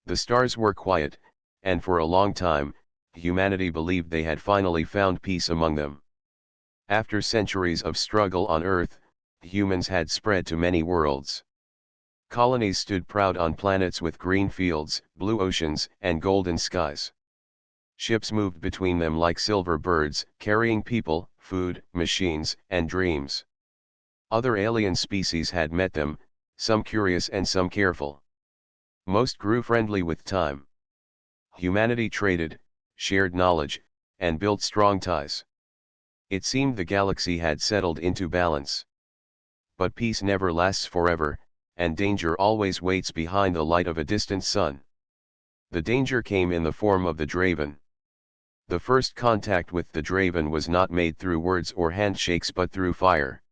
The stars were quiet, and for a long time, humanity believed they had finally found peace among them. After centuries of struggle on Earth, humans had spread to many worlds. Colonies stood proud on planets with green fields, blue oceans, and golden skies. Ships moved between them like silver birds, carrying people, food, machines, and dreams. Other alien species had met them, some curious and some careful. Most grew friendly with time. Humanity traded, shared knowledge, and built strong ties. It seemed the galaxy had settled into balance. But peace never lasts forever, and danger always waits behind the light of a distant sun. The danger came in the form of the Draven. The first contact with the Draven was not made through words or handshakes but through fire.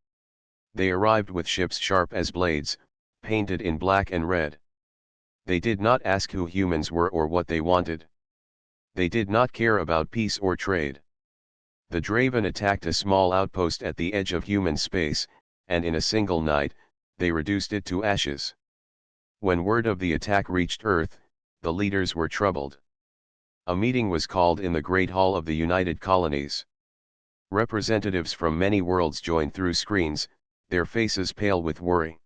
They arrived with ships sharp as blades, painted in black and red. They did not ask who humans were or what they wanted. They did not care about peace or trade. The Draven attacked a small outpost at the edge of human space, and in a single night, they reduced it to ashes. When word of the attack reached Earth, the leaders were troubled. A meeting was called in the Great Hall of the United Colonies. Representatives from many worlds joined through screens, their faces pale with worry.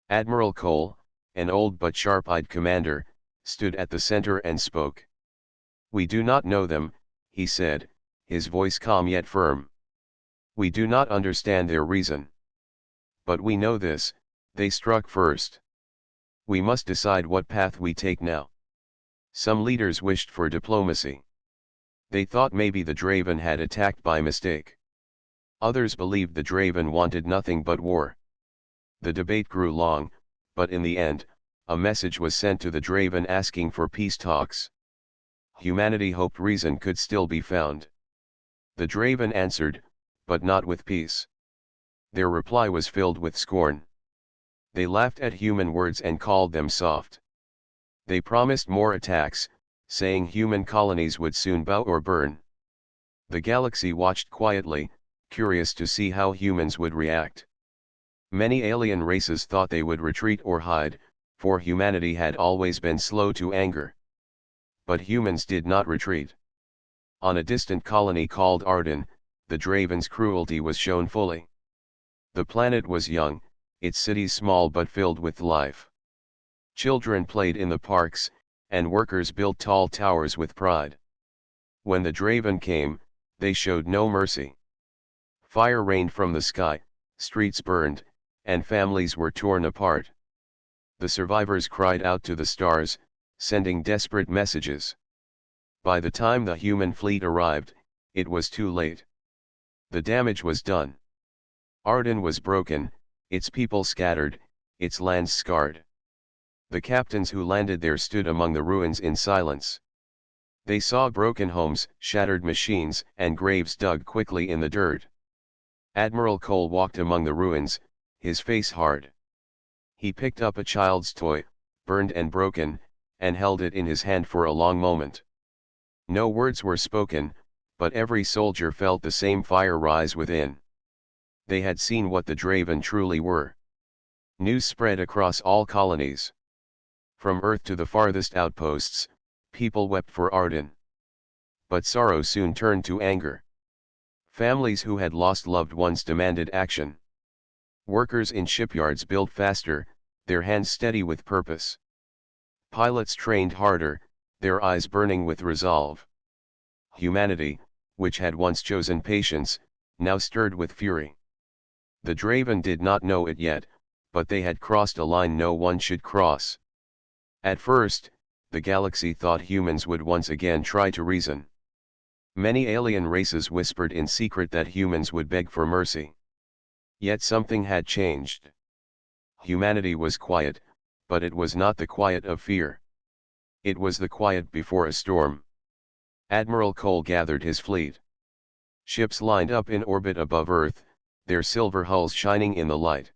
Admiral Cole, an old but sharp-eyed commander, stood at the center and spoke. "We do not know them," he said, his voice calm yet firm. "We do not understand their reason. But we know this, they struck first. We must decide what path we take now." Some leaders wished for diplomacy. They thought maybe the Draven had attacked by mistake. Others believed the Draven wanted nothing but war. The debate grew long, but in the end, a message was sent to the Draven asking for peace talks. Humanity hoped reason could still be found. The Draven answered, but not with peace. Their reply was filled with scorn. They laughed at human words and called them soft. They promised more attacks, saying human colonies would soon bow or burn. The galaxy watched quietly, curious to see how humans would react. Many alien races thought they would retreat or hide, for humanity had always been slow to anger. But humans did not retreat. On a distant colony called Arden, the Draven's cruelty was shown fully. The planet was young, its cities small but filled with life. Children played in the parks, and workers built tall towers with pride. When the Draven came, they showed no mercy. Fire rained from the sky, streets burned, and families were torn apart. The survivors cried out to the stars, sending desperate messages. By the time the human fleet arrived, it was too late. The damage was done. Arden was broken, its people scattered, its lands scarred. The captains who landed there stood among the ruins in silence. They saw broken homes, shattered machines, and graves dug quickly in the dirt. Admiral Cole walked among the ruins, his face hard. He picked up a child's toy, burned and broken, and held it in his hand for a long moment. No words were spoken, but every soldier felt the same fire rise within. They had seen what the Draven truly were. News spread across all colonies. From Earth to the farthest outposts, people wept for Arden. But sorrow soon turned to anger. Families who had lost loved ones demanded action. Workers in shipyards built faster, their hands steady with purpose. Pilots trained harder, their eyes burning with resolve. Humanity, which had once chosen patience, now stirred with fury. The Draven did not know it yet, but they had crossed a line no one should cross. At first, the galaxy thought humans would once again try to reason. Many alien races whispered in secret that humans would beg for mercy. Yet something had changed. Humanity was quiet, but it was not the quiet of fear. It was the quiet before a storm. Admiral Cole gathered his fleet. Ships lined up in orbit above Earth, their silver hulls shining in the light.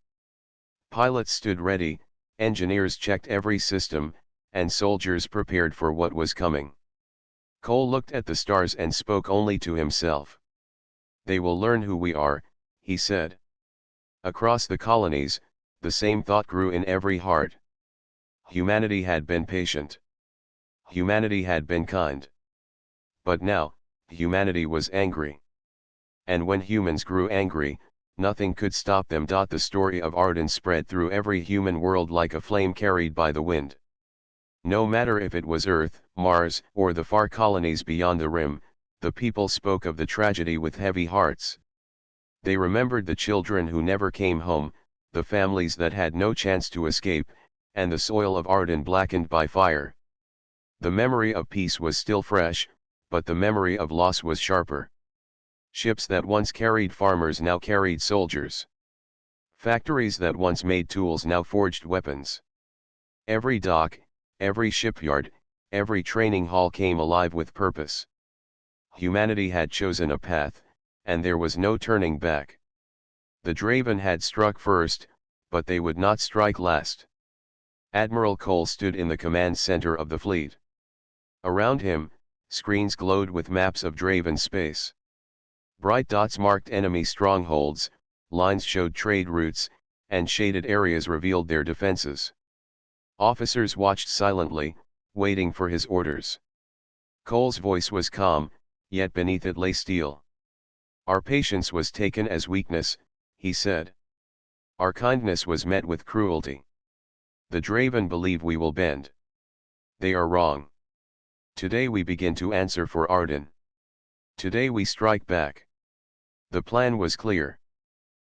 Pilots stood ready, engineers checked every system, and soldiers prepared for what was coming. Cole looked at the stars and spoke only to himself. "They will learn who we are," he said. Across the colonies, the same thought grew in every heart. Humanity had been patient. Humanity had been kind. But now, humanity was angry. And when humans grew angry, nothing could stop them. The story of Arden spread through every human world like a flame carried by the wind. No matter if it was Earth, Mars, or the far colonies beyond the rim, the people spoke of the tragedy with heavy hearts. They remembered the children who never came home, the families that had no chance to escape, and the soil of Arden blackened by fire. The memory of peace was still fresh, but the memory of loss was sharper. Ships that once carried farmers now carried soldiers. Factories that once made tools now forged weapons. Every dock, every shipyard, every training hall came alive with purpose. Humanity had chosen a path, and there was no turning back. The Draven had struck first, but they would not strike last. Admiral Cole stood in the command center of the fleet. Around him, screens glowed with maps of Draven space. Bright dots marked enemy strongholds, lines showed trade routes, and shaded areas revealed their defenses. Officers watched silently, waiting for his orders. Cole's voice was calm, yet beneath it lay steel. Our patience was taken as weakness, he said. Our kindness was met with cruelty. The Draven believe we will bend. They are wrong. Today we begin to answer for Arden. Today we strike back. The plan was clear.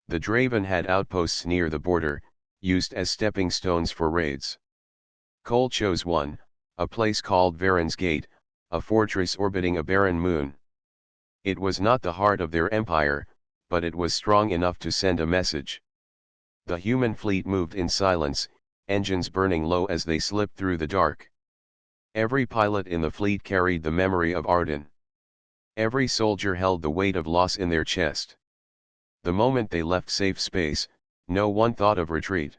The Draven had outposts near the border, used as stepping stones for raids. Cole chose one, a place called Varen's Gate, a fortress orbiting a barren moon. It was not the heart of their empire, but it was strong enough to send a message. The human fleet moved in silence, engines burning low as they slipped through the dark. Every pilot in the fleet carried the memory of Arden. Every soldier held the weight of loss in their chest. The moment they left safe space, no one thought of retreat.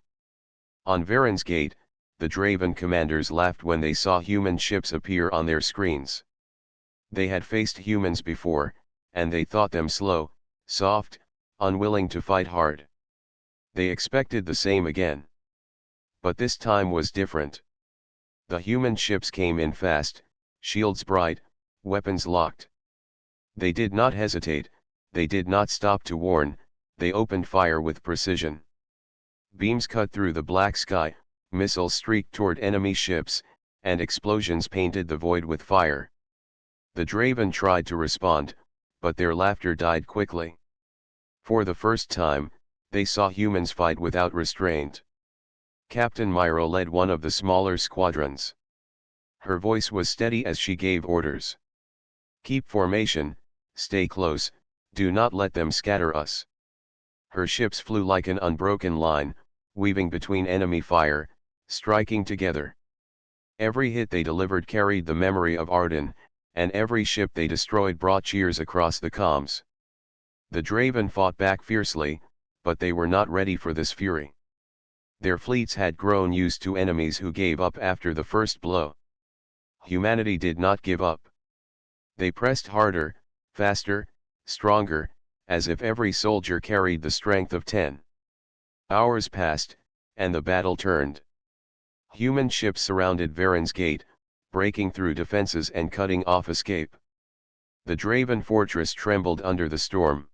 On Varen's Gate, the Draven commanders laughed when they saw human ships appear on their screens. They had faced humans before, and they thought them slow, soft, unwilling to fight hard. They expected the same again. But this time was different. The human ships came in fast, shields bright, weapons locked. They did not hesitate, they did not stop to warn, they opened fire with precision. Beams cut through the black sky, missiles streaked toward enemy ships, and explosions painted the void with fire. The Draven tried to respond, but their laughter died quickly. For the first time, they saw humans fight without restraint. Captain Myro led one of the smaller squadrons. Her voice was steady as she gave orders. Keep formation, stay close, do not let them scatter us. Her ships flew like an unbroken line, weaving between enemy fire, striking together. Every hit they delivered carried the memory of Arden, and every ship they destroyed brought cheers across the comms. The Draven fought back fiercely, but they were not ready for this fury. Their fleets had grown used to enemies who gave up after the first blow. Humanity did not give up. They pressed harder, faster, stronger, as if every soldier carried the strength of 10. Hours passed, and the battle turned. Human ships surrounded Varen's Gate, breaking through defenses and cutting off escape. The Draven fortress trembled under the storm.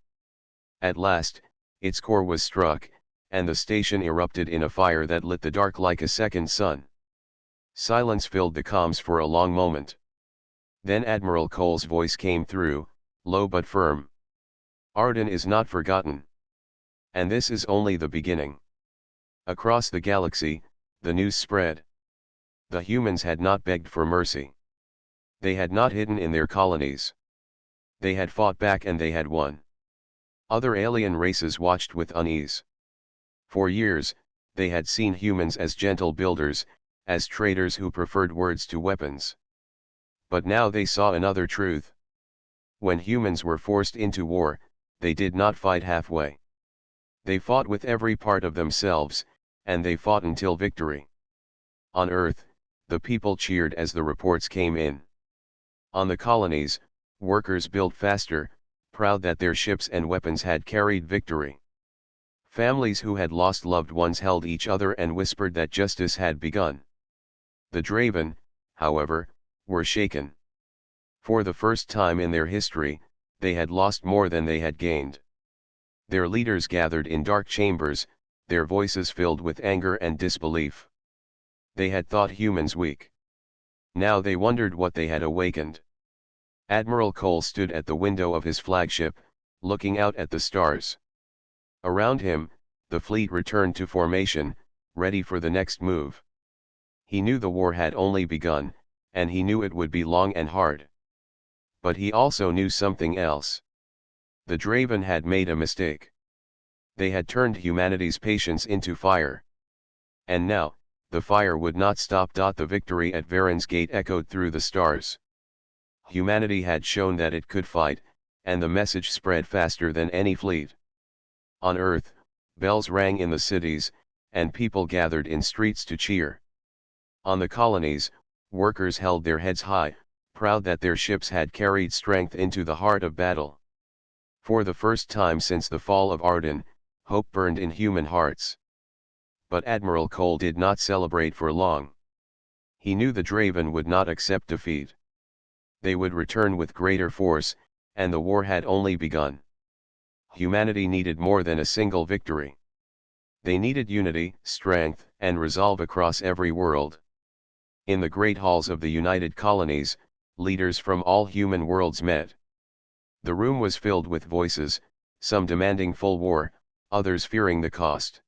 At last, its core was struck, and the station erupted in a fire that lit the dark like a second sun. Silence filled the comms for a long moment. Then Admiral Cole's voice came through, low but firm. Arden is not forgotten. And this is only the beginning. Across the galaxy, the news spread. The humans had not begged for mercy. They had not hidden in their colonies. They had fought back and they had won. Other alien races watched with unease. For years, they had seen humans as gentle builders, as traders who preferred words to weapons. But now they saw another truth. When humans were forced into war, they did not fight halfway. They fought with every part of themselves, and they fought until victory. On Earth, the people cheered as the reports came in. On the colonies, workers built faster, proud that their ships and weapons had carried victory. Families who had lost loved ones held each other and whispered that justice had begun. The Draven, however, were shaken. For the first time in their history, they had lost more than they had gained. Their leaders gathered in dark chambers, their voices filled with anger and disbelief. They had thought humans weak. Now they wondered what they had awakened. Admiral Cole stood at the window of his flagship, looking out at the stars. Around him, the fleet returned to formation, ready for the next move. He knew the war had only begun, and he knew it would be long and hard. But he also knew something else. The Draven had made a mistake. They had turned humanity's patience into fire. And now, the fire would not stop. The victory at Varen's Gate echoed through the stars. Humanity had shown that it could fight, and the message spread faster than any fleet. On Earth, bells rang in the cities, and people gathered in streets to cheer. On the colonies, workers held their heads high, proud that their ships had carried strength into the heart of battle. For the first time since the fall of Arden, hope burned in human hearts. But Admiral Cole did not celebrate for long. He knew the Draven would not accept defeat. They would return with greater force, and the war had only begun. Humanity needed more than a single victory. They needed unity, strength, and resolve across every world. In the great halls of the United Colonies, leaders from all human worlds met. The room was filled with voices, some demanding full war, others fearing the cost.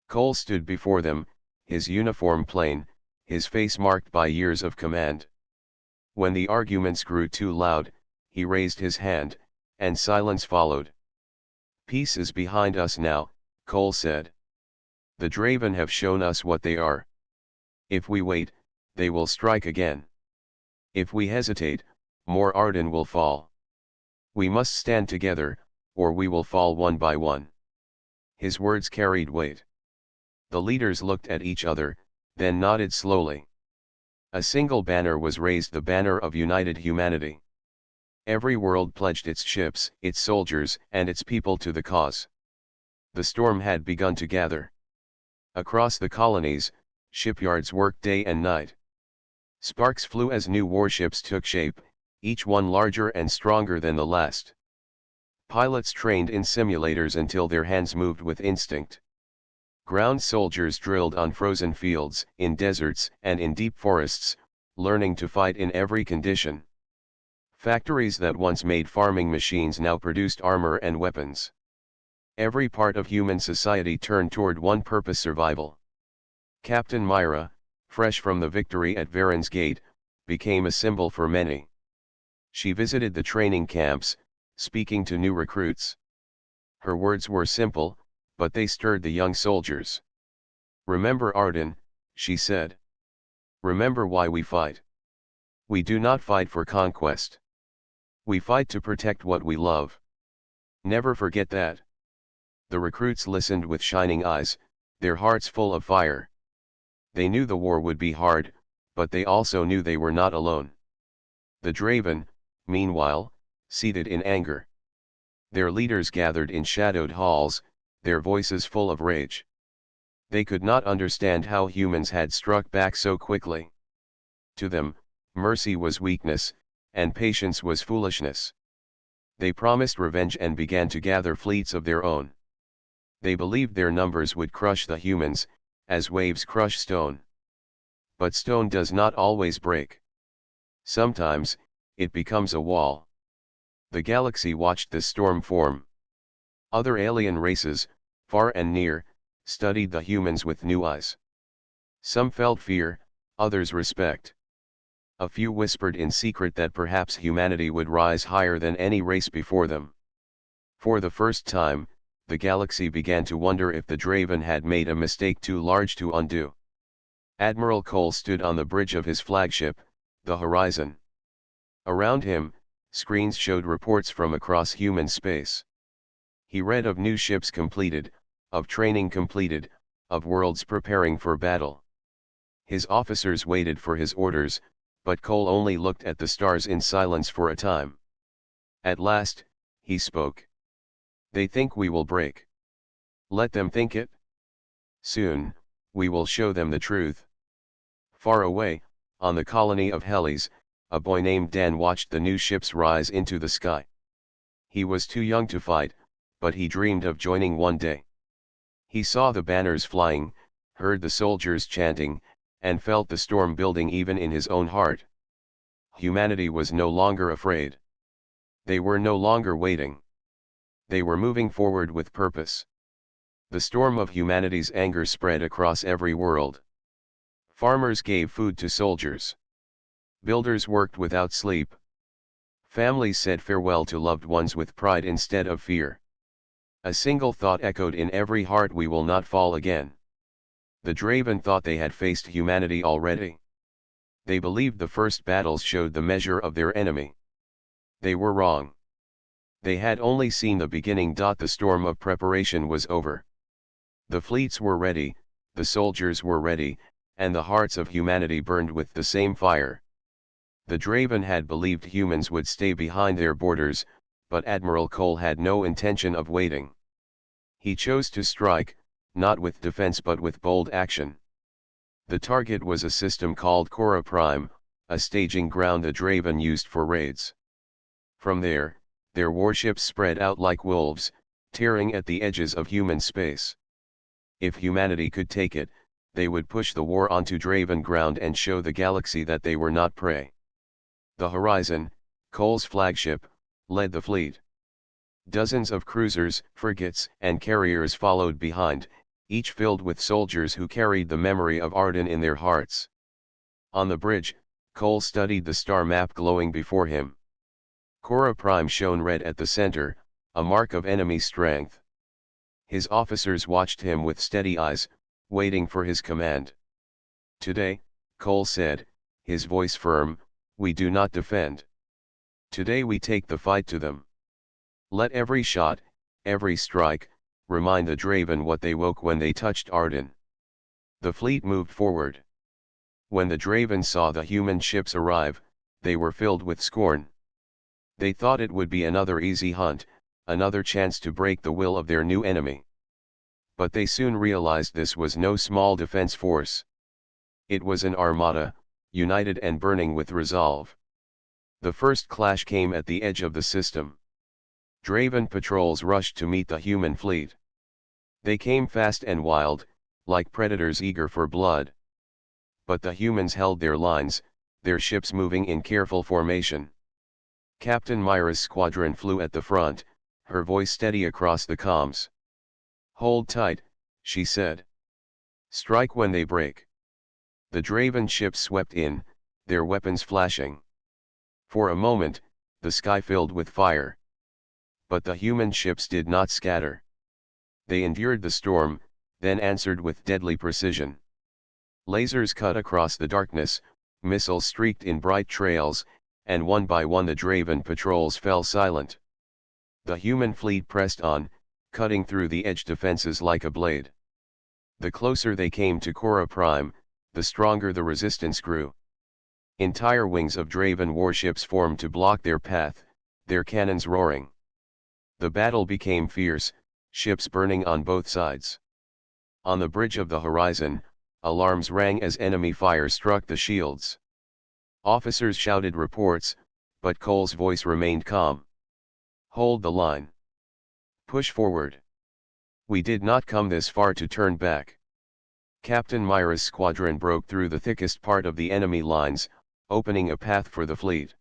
Cole stood before them, his uniform plain, his face marked by years of command. When the arguments grew too loud, he raised his hand, and silence followed. "Peace is behind us now," Cole said. "The Draven have shown us what they are. If we wait, they will strike again. If we hesitate, more Arden will fall. We must stand together, or we will fall one by one." His words carried weight. The leaders looked at each other, then nodded slowly. A single banner was raised, the banner of united humanity. Every world pledged its ships, its soldiers, and its people to the cause. The storm had begun to gather. Across the colonies, shipyards worked day and night. Sparks flew as new warships took shape, each one larger and stronger than the last. Pilots trained in simulators until their hands moved with instinct. Ground soldiers drilled on frozen fields, in deserts, and in deep forests, learning to fight in every condition. Factories that once made farming machines now produced armor and weapons. Every part of human society turned toward one purpose: survival. Captain Myra, fresh from the victory at Varen's Gate, became a symbol for many. She visited the training camps, speaking to new recruits. Her words were simple, but they stirred the young soldiers. "Remember Arden," she said. "Remember why we fight. We do not fight for conquest. We fight to protect what we love. Never forget that." The recruits listened with shining eyes, their hearts full of fire. They knew the war would be hard, but they also knew they were not alone. The Draven, meanwhile, seethed in anger. Their leaders gathered in shadowed halls, their voices full of rage. They could not understand how humans had struck back so quickly. To them, mercy was weakness, and patience was foolishness. They promised revenge and began to gather fleets of their own. They believed their numbers would crush the humans, as waves crush stone. But stone does not always break. Sometimes, it becomes a wall. The galaxy watched the storm form. Other alien races, far and near, studied the humans with new eyes. Some felt fear, others respect. A few whispered in secret that perhaps humanity would rise higher than any race before them. For the first time, the galaxy began to wonder if the Draven had made a mistake too large to undo. Admiral Cole stood on the bridge of his flagship, the Horizon. Around him, screens showed reports from across human space. He read of new ships completed, of training completed, of worlds preparing for battle. His officers waited for his orders, but Cole only looked at the stars in silence for a time. At last, he spoke. "They think we will break. Let them think it. Soon, we will show them the truth." Far away, On the colony of Helis, a boy named Dan watched the new ships rise into the sky. He was too young to fight, but he dreamed of joining one day. He saw the banners flying, heard the soldiers chanting, and felt the storm building even in his own heart. Humanity was no longer afraid. They were no longer waiting. They were moving forward with purpose. The storm of humanity's anger spread across every world. Farmers gave food to soldiers. Builders worked without sleep. Families said farewell to loved ones with pride instead of fear. A single thought echoed in every heart: we will not fall again. The Draven thought they had faced humanity already. They believed the first battles showed the measure of their enemy. They were wrong. They had only seen the beginning. The storm of preparation was over. The fleets were ready, the soldiers were ready, and the hearts of humanity burned with the same fire. The Draven had believed humans would stay behind their borders, but Admiral Cole had no intention of waiting. He chose to strike, not with defense but with bold action. The target was a system called Cora Prime, a staging ground the Draven used for raids. From there, their warships spread out like wolves, tearing at the edges of human space. If humanity could take it, they would push the war onto Draven ground and show the galaxy that they were not prey. The Horizon, Cole's flagship, led the fleet. Dozens of cruisers, frigates, and carriers followed behind, each filled with soldiers who carried the memory of Arden in their hearts. On the bridge, Cole studied the star map glowing before him. Cora Prime shone red at the center, a mark of enemy strength. His officers watched him with steady eyes, waiting for his command. Today, Cole said, his voice firm, we do not defend. Today we take the fight to them. Let every shot, every strike, remind the Draven what they woke when they touched Arden. The fleet moved forward. When the Draven saw the human ships arrive, they were filled with scorn. They thought it would be another easy hunt, another chance to break the will of their new enemy. But they soon realized this was no small defense force. It was an armada, united and burning with resolve. The first clash came at the edge of the system. Draven patrols rushed to meet the human fleet. They came fast and wild, like predators eager for blood. But the humans held their lines, their ships moving in careful formation. Captain Myra's squadron flew at the front, her voice steady across the comms. Hold tight, she said. Strike when they break. The Draven ships swept in, their weapons flashing. For a moment, the sky filled with fire. But the human ships did not scatter. They endured the storm, then answered with deadly precision. Lasers cut across the darkness, missiles streaked in bright trails, and one by one the Draven patrols fell silent. The human fleet pressed on, cutting through the edge defenses like a blade. The closer they came to Cora Prime, the stronger the resistance grew. Entire wings of Draven warships formed to block their path, their cannons roaring. The battle became fierce, ships burning on both sides. On the bridge of the Horizon, alarms rang as enemy fire struck the shields. Officers shouted reports, but Cole's voice remained calm. Hold the line. Push forward. We did not come this far to turn back. Captain Myra's squadron broke through the thickest part of the enemy lines, opening a path for the fleet.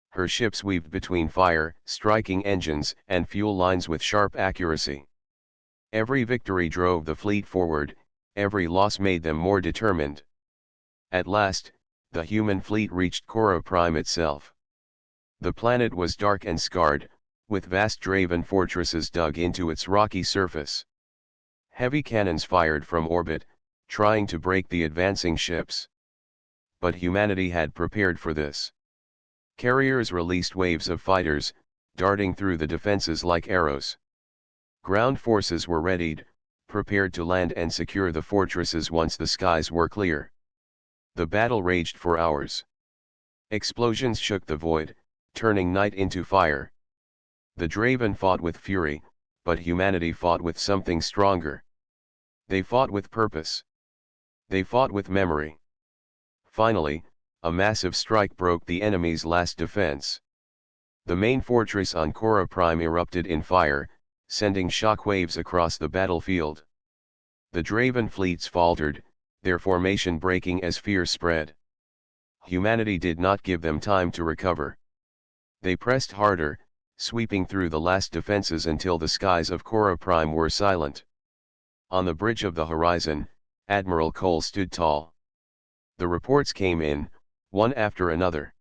Her ships weaved between fire, striking engines, and fuel lines with sharp accuracy. Every victory drove the fleet forward, every loss made them more determined. At last, the human fleet reached Cora Prime itself. The planet was dark and scarred, with vast Draven fortresses dug into its rocky surface. Heavy cannons fired from orbit, trying to break the advancing ships. But humanity had prepared for this. Carriers released waves of fighters, darting through the defenses like arrows. Ground forces were readied, prepared to land and secure the fortresses once the skies were clear. The battle raged for hours. Explosions shook the void, turning night into fire. The Draven fought with fury, but humanity fought with something stronger. They fought with purpose. They fought with memory. Finally, a massive strike broke the enemy's last defense. The main fortress on Cora Prime erupted in fire, sending shockwaves across the battlefield. The Draven fleets faltered, their formation breaking as fear spread. Humanity did not give them time to recover. They pressed harder, sweeping through the last defenses until the skies of Cora Prime were silent. On the bridge of the horizon, Admiral Cole stood tall. The reports came in, one after another.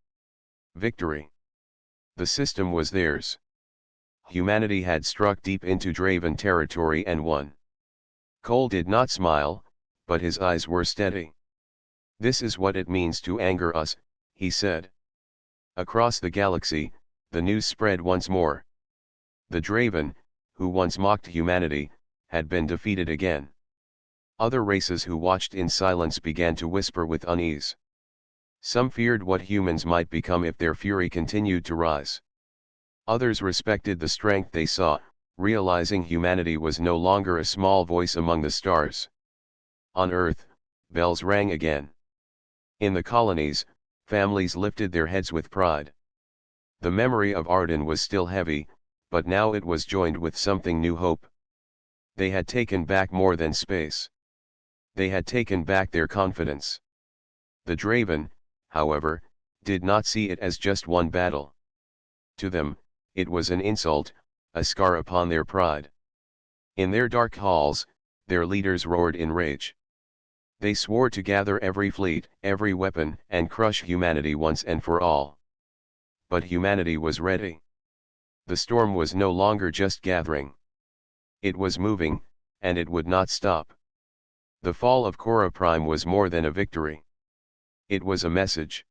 Victory. The system was theirs. Humanity had struck deep into Draven territory and won. Cole did not smile, but his eyes were steady. "This is what it means to anger us," he said. Across the galaxy, the news spread once more. The Draven, who once mocked humanity, had been defeated again. Other races who watched in silence began to whisper with unease. Some feared what humans might become if their fury continued to rise. Others respected the strength they saw, realizing humanity was no longer a small voice among the stars. On Earth, bells rang again. In the colonies, families lifted their heads with pride. The memory of Arden was still heavy, but now it was joined with something new: hope. They had taken back more than space. They had taken back their confidence. The Draven, however, did not see it as just one battle. To them, it was an insult, a scar upon their pride. In their dark halls, their leaders roared in rage. They swore to gather every fleet, every weapon, and crush humanity once and for all. But humanity was ready. The storm was no longer just gathering. It was moving, and it would not stop. The fall of Cora Prime was more than a victory. It was a message.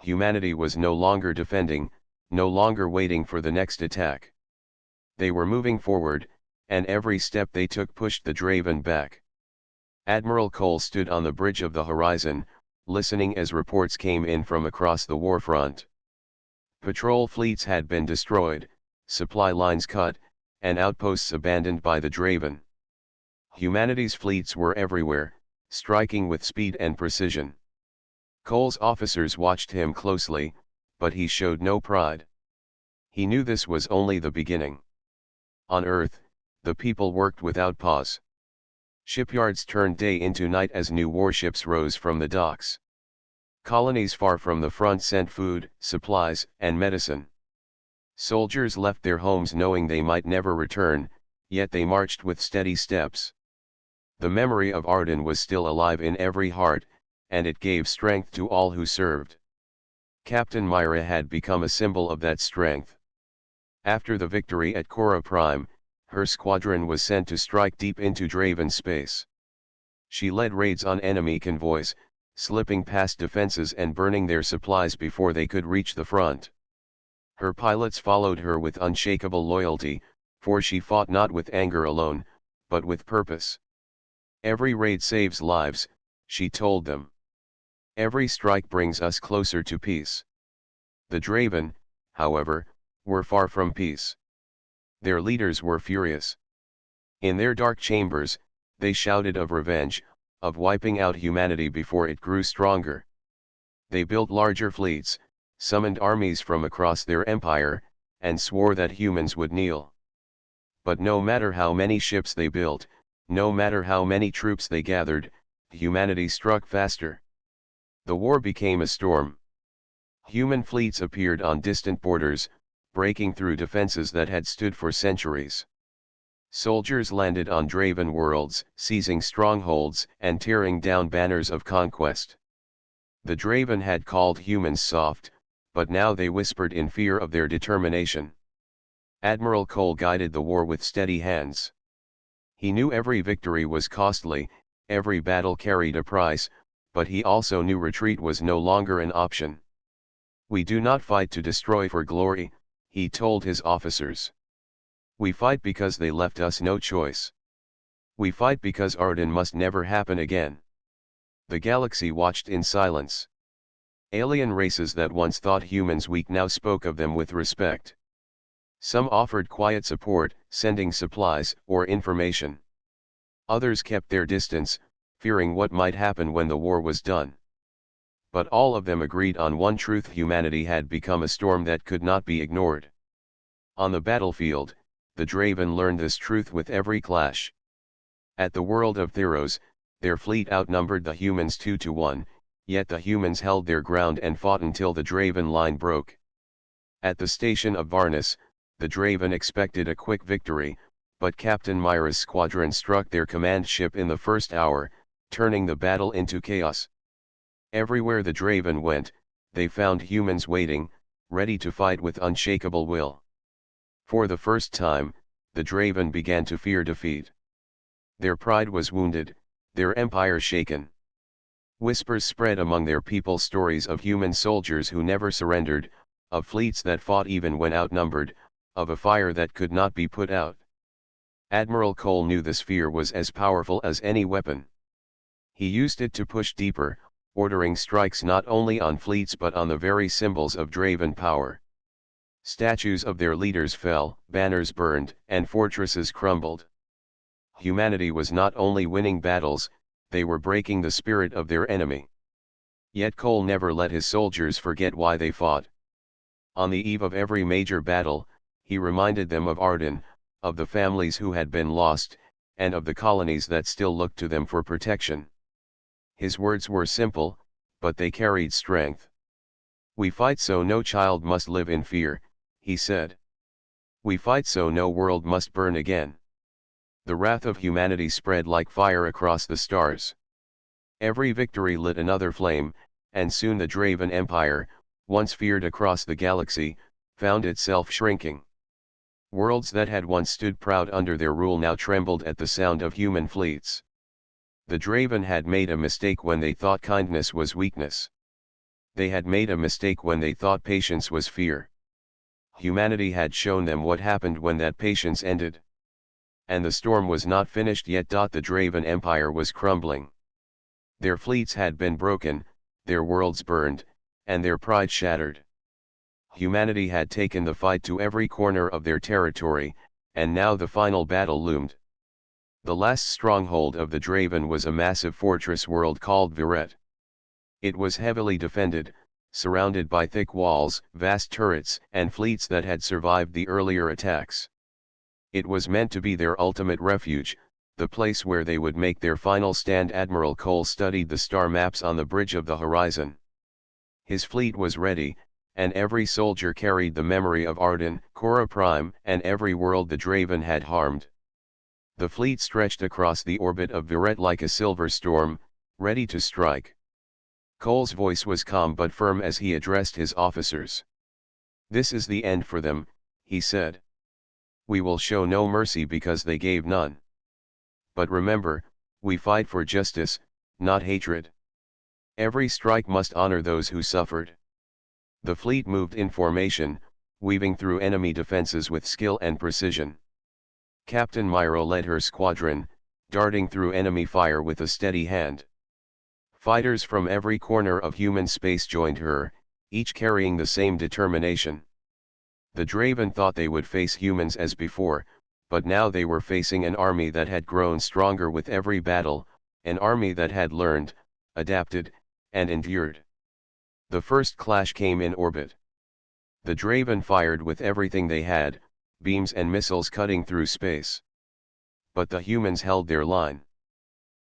Humanity was no longer defending, no longer waiting for the next attack. They were moving forward, and every step they took pushed the Draven back. Admiral Cole stood on the bridge of the horizon, listening as reports came in from across the warfront. Patrol fleets had been destroyed, supply lines cut, and outposts abandoned by the Draven. Humanity's fleets were everywhere, striking with speed and precision. Cole's officers watched him closely, but he showed no pride. He knew this was only the beginning. On Earth, the people worked without pause. Shipyards turned day into night as new warships rose from the docks. Colonies far from the front sent food, supplies, and medicine. Soldiers left their homes knowing they might never return, yet they marched with steady steps. The memory of Arden was still alive in every heart, and it gave strength to all who served. Captain Myra had become a symbol of that strength. After the victory at Cora Prime, her squadron was sent to strike deep into Draven space. She led raids on enemy convoys, slipping past defenses and burning their supplies before they could reach the front. Her pilots followed her with unshakable loyalty, for she fought not with anger alone, but with purpose. "Every raid saves lives," she told them. "Every strike brings us closer to peace." The Draven, however, were far from peace. Their leaders were furious. In their dark chambers, they shouted of revenge, of wiping out humanity before it grew stronger. They built larger fleets, summoned armies from across their empire, and swore that humans would kneel. But no matter how many ships they built, no matter how many troops they gathered, humanity struck faster. The war became a storm. Human fleets appeared on distant borders, breaking through defenses that had stood for centuries. Soldiers landed on Draven worlds, seizing strongholds and tearing down banners of conquest. The Draven had called humans soft, but now they whispered in fear of their determination. Admiral Cole guided the war with steady hands. He knew every victory was costly, every battle carried a price, but he also knew retreat was no longer an option. "We do not fight to destroy for glory," he told his officers. "We fight because they left us no choice. We fight because Arden must never happen again." The galaxy watched in silence. Alien races that once thought humans weak now spoke of them with respect. Some offered quiet support, sending supplies or information. Others kept their distance, fearing what might happen when the war was done. But all of them agreed on one truth: humanity had become a storm that could not be ignored. On the battlefield, the Draven learned this truth with every clash. At the world of Theros, their fleet outnumbered the humans 2-1, yet the humans held their ground and fought until the Draven line broke. At the station of Varnus, the Draven expected a quick victory, but Captain Myra's squadron struck their command ship in the first hour, turning the battle into chaos. Everywhere the Draven went, they found humans waiting, ready to fight with unshakable will. For the first time, the Draven began to fear defeat. Their pride was wounded, their empire shaken. Whispers spread among their people, stories of human soldiers who never surrendered, of fleets that fought even when outnumbered, of a fire that could not be put out. Admiral Cole knew this fear was as powerful as any weapon. He used it to push deeper, ordering strikes not only on fleets but on the very symbols of Draven power. Statues of their leaders fell, banners burned, and fortresses crumbled. Humanity was not only winning battles, they were breaking the spirit of their enemy. Yet Cole never let his soldiers forget why they fought. On the eve of every major battle, he reminded them of Arden, of the families who had been lost, and of the colonies that still looked to them for protection. His words were simple, but they carried strength. "We fight so no child must live in fear," he said. "We fight so no world must burn again." The wrath of humanity spread like fire across the stars. Every victory lit another flame, and soon the Draven Empire, once feared across the galaxy, found itself shrinking. Worlds that had once stood proud under their rule now trembled at the sound of human fleets. The Draven had made a mistake when they thought kindness was weakness. They had made a mistake when they thought patience was fear. Humanity had shown them what happened when that patience ended. And the storm was not finished yet. The Draven Empire was crumbling. Their fleets had been broken, their worlds burned, and their pride shattered. Humanity had taken the fight to every corner of their territory, and now the final battle loomed. The last stronghold of the Draven was a massive fortress world called Viret. It was heavily defended, surrounded by thick walls, vast turrets, and fleets that had survived the earlier attacks. It was meant to be their ultimate refuge, the place where they would make their final stand. Admiral Cole studied the star maps on the bridge of the horizon. His fleet was ready, and every soldier carried the memory of Arden, Cora Prime, and every world the Draven had harmed. The fleet stretched across the orbit of Viret like a silver storm, ready to strike. Cole's voice was calm but firm as he addressed his officers. "This is the end for them," he said. "We will show no mercy because they gave none. But remember, we fight for justice, not hatred. Every strike must honor those who suffered." The fleet moved in formation, weaving through enemy defenses with skill and precision. Captain Myra led her squadron, darting through enemy fire with a steady hand. Fighters from every corner of human space joined her, each carrying the same determination. The Draven thought they would face humans as before, but now they were facing an army that had grown stronger with every battle, an army that had learned, adapted, and endured. The first clash came in orbit. The Draven fired with everything they had, beams and missiles cutting through space. But the humans held their line.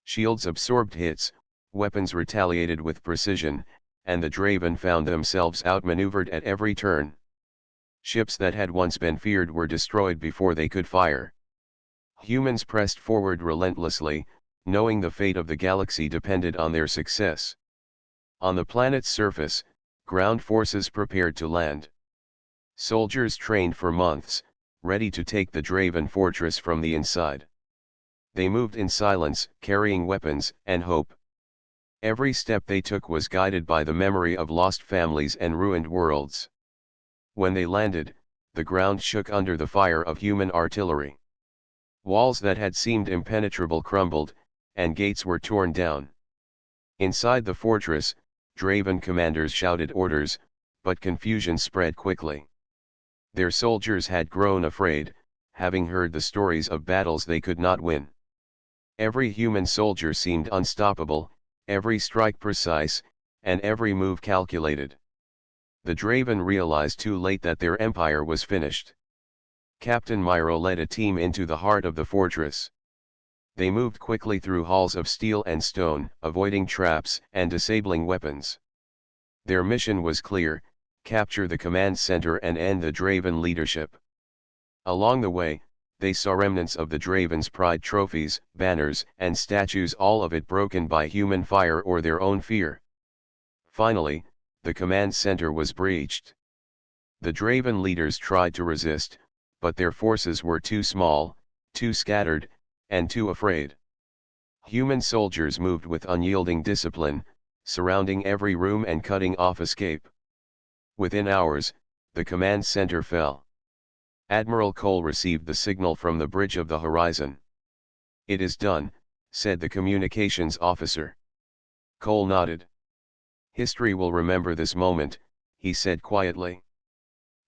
Shields absorbed hits, weapons retaliated with precision, and the Draven found themselves outmaneuvered at every turn. Ships that had once been feared were destroyed before they could fire. Humans pressed forward relentlessly, knowing the fate of the galaxy depended on their success. On the planet's surface, ground forces prepared to land. Soldiers trained for months, ready to take the Draven fortress from the inside. They moved in silence, carrying weapons and hope. Every step they took was guided by the memory of lost families and ruined worlds. When they landed, the ground shook under the fire of human artillery. Walls that had seemed impenetrable crumbled, and gates were torn down. Inside the fortress, Draven commanders shouted orders, but confusion spread quickly. Their soldiers had grown afraid, having heard the stories of battles they could not win. Every human soldier seemed unstoppable, every strike precise, and every move calculated. The Draven realized too late that their empire was finished. Captain Myro led a team into the heart of the fortress. They moved quickly through halls of steel and stone, avoiding traps and disabling weapons. Their mission was clear: capture the command center and end the Draven leadership. Along the way, they saw remnants of the Draven's pride: trophies, banners, and statues, all of it broken by human fire or their own fear. Finally, the command center was breached. The Draven leaders tried to resist, but their forces were too small, too scattered, and too afraid. Human soldiers moved with unyielding discipline, surrounding every room and cutting off escape. Within hours, the command center fell. Admiral Cole received the signal from the bridge of the horizon. "It is done," said the communications officer. Cole nodded. "History will remember this moment," he said quietly.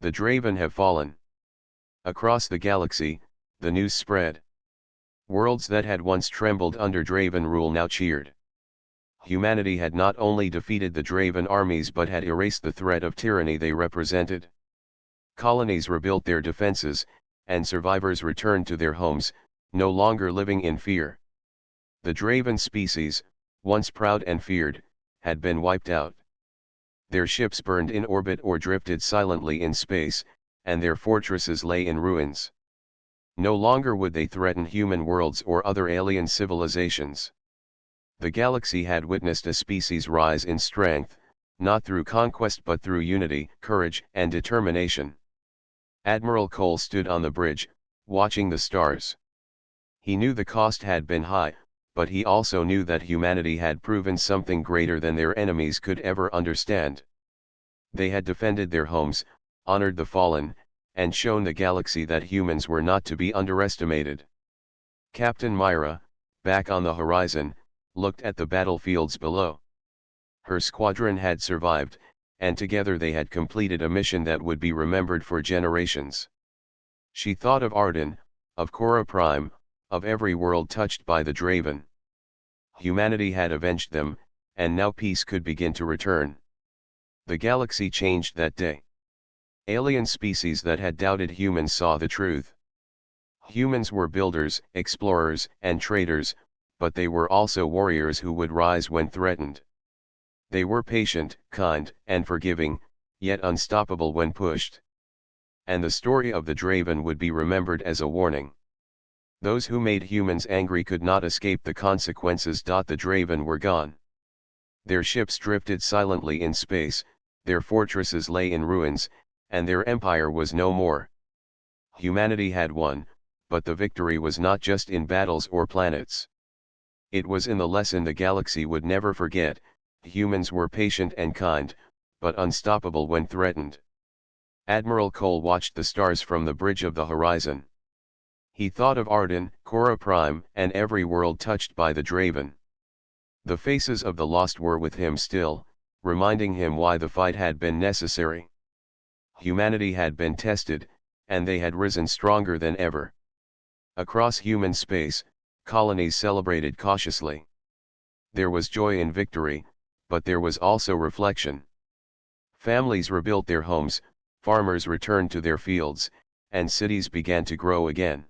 "The Draven have fallen." Across the galaxy, the news spread. Worlds that had once trembled under Draven rule now cheered. Humanity had not only defeated the Draven armies but had erased the threat of tyranny they represented. Colonies rebuilt their defenses, and survivors returned to their homes, no longer living in fear. The Draven species, once proud and feared, had been wiped out. Their ships burned in orbit or drifted silently in space, and their fortresses lay in ruins. No longer would they threaten human worlds or other alien civilizations. The galaxy had witnessed a species rise in strength, not through conquest but through unity, courage, and determination. Admiral Cole stood on the bridge, watching the stars. He knew the cost had been high, but he also knew that humanity had proven something greater than their enemies could ever understand. They had defended their homes, honored the fallen, and shown the galaxy that humans were not to be underestimated. Captain Myra, back on the horizon, looked at the battlefields below. Her squadron had survived, and together they had completed a mission that would be remembered for generations. She thought of Arden, of Cora Prime, of every world touched by the Draven. Humanity had avenged them, and now peace could begin to return. The galaxy changed that day. Alien species that had doubted humans saw the truth. Humans were builders, explorers, and traders, but they were also warriors who would rise when threatened. They were patient, kind, and forgiving, yet unstoppable when pushed. And the story of the Draven would be remembered as a warning. Those who made humans angry could not escape the consequences. The Draven were gone. Their ships drifted silently in space, their fortresses lay in ruins, and their empire was no more. Humanity had won, but the victory was not just in battles or planets. It was in the lesson the galaxy would never forget: humans were patient and kind, but unstoppable when threatened. Admiral Cole watched the stars from the bridge of the horizon. He thought of Arden, Cora Prime, and every world touched by the Draven. The faces of the lost were with him still, reminding him why the fight had been necessary. Humanity had been tested, and they had risen stronger than ever. Across human space, colonies celebrated cautiously. There was joy in victory, but there was also reflection. Families rebuilt their homes, farmers returned to their fields, and cities began to grow again.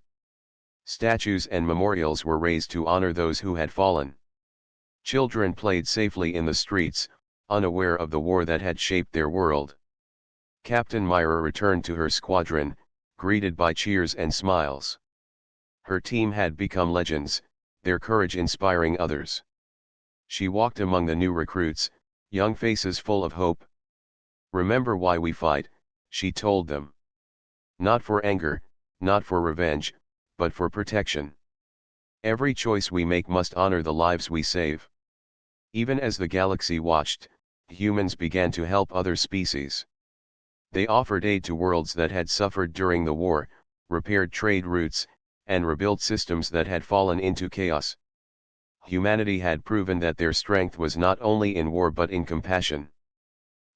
Statues and memorials were raised to honor those who had fallen. Children played safely in the streets, unaware of the war that had shaped their world. Captain Myra returned to her squadron, greeted by cheers and smiles. Her team had become legends, their courage inspiring others. She walked among the new recruits, young faces full of hope. "Remember why we fight," she told them. "Not for anger, not for revenge, but for protection. Every choice we make must honor the lives we save." Even as the galaxy watched, humans began to help other species. They offered aid to worlds that had suffered during the war, repaired trade routes, and rebuilt systems that had fallen into chaos. Humanity had proven that their strength was not only in war but in compassion.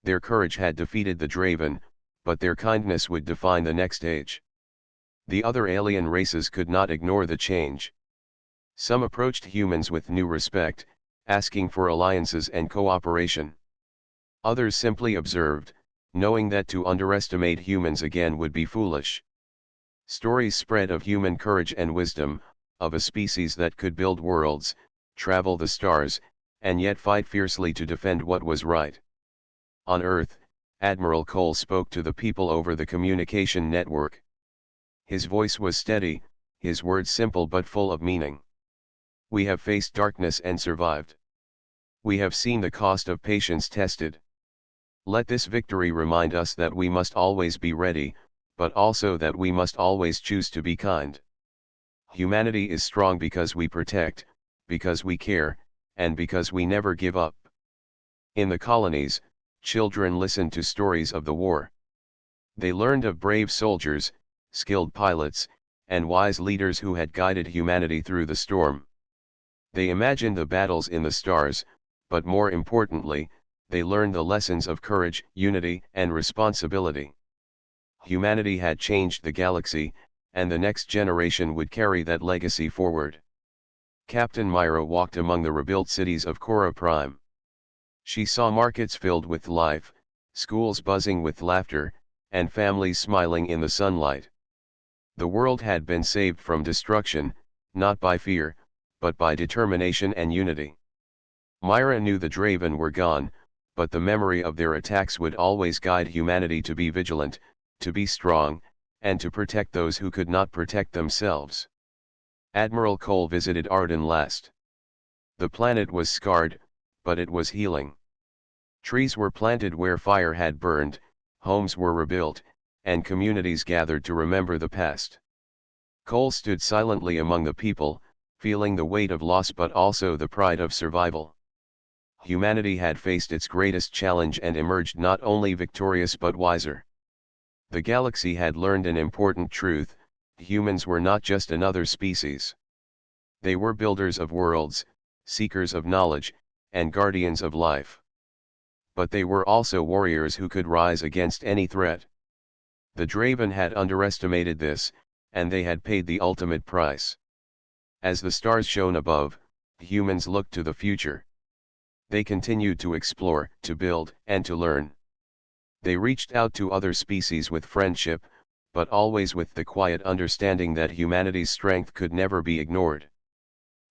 Their courage had defeated the Draven, but their kindness would define the next age. The other alien races could not ignore the change. Some approached humans with new respect, asking for alliances and cooperation. Others simply observed, knowing that to underestimate humans again would be foolish. Stories spread of human courage and wisdom, of a species that could build worlds, travel the stars, and yet fight fiercely to defend what was right. On Earth, Admiral Cole spoke to the people over the communication network. His voice was steady, his words simple but full of meaning. We have faced darkness and survived. We have seen the cost of patience tested. Let this victory remind us that we must always be ready, but also that we must always choose to be kind. Humanity is strong because we protect, because we care, and because we never give up. In the colonies, children listened to stories of the war. They learned of brave soldiers, skilled pilots, and wise leaders who had guided humanity through the storm. They imagined the battles in the stars, but more importantly, they learned the lessons of courage, unity, and responsibility. Humanity had changed the galaxy, and the next generation would carry that legacy forward. Captain Myra walked among the rebuilt cities of Cora Prime. She saw markets filled with life, schools buzzing with laughter, and families smiling in the sunlight. The world had been saved from destruction, not by fear, but by determination and unity. Myra knew the Draven were gone, but the memory of their attacks would always guide humanity to be vigilant, to be strong, and to protect those who could not protect themselves. Admiral Cole visited Arden last. The planet was scarred, but it was healing. Trees were planted where fire had burned, homes were rebuilt, and communities gathered to remember the past. Cole stood silently among the people, feeling the weight of loss but also the pride of survival. Humanity had faced its greatest challenge and emerged not only victorious but wiser. The galaxy had learned an important truth: humans were not just another species. They were builders of worlds, seekers of knowledge, and guardians of life. But they were also warriors who could rise against any threat. The Draven had underestimated this, and they had paid the ultimate price. As the stars shone above, humans looked to the future. They continued to explore, to build, and to learn. They reached out to other species with friendship, but always with the quiet understanding that humanity's strength could never be ignored.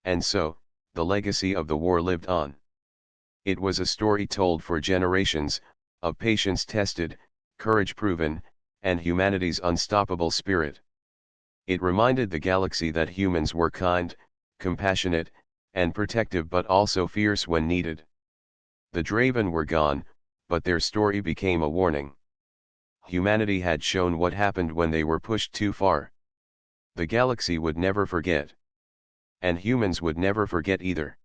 And so, the legacy of the war lived on. It was a story told for generations, of patience tested, courage proven, and humanity's unstoppable spirit. It reminded the galaxy that humans were kind, compassionate, and protective but also fierce when needed. The Draven were gone, but their story became a warning. Humanity had shown what happened when they were pushed too far. The galaxy would never forget. And humans would never forget either.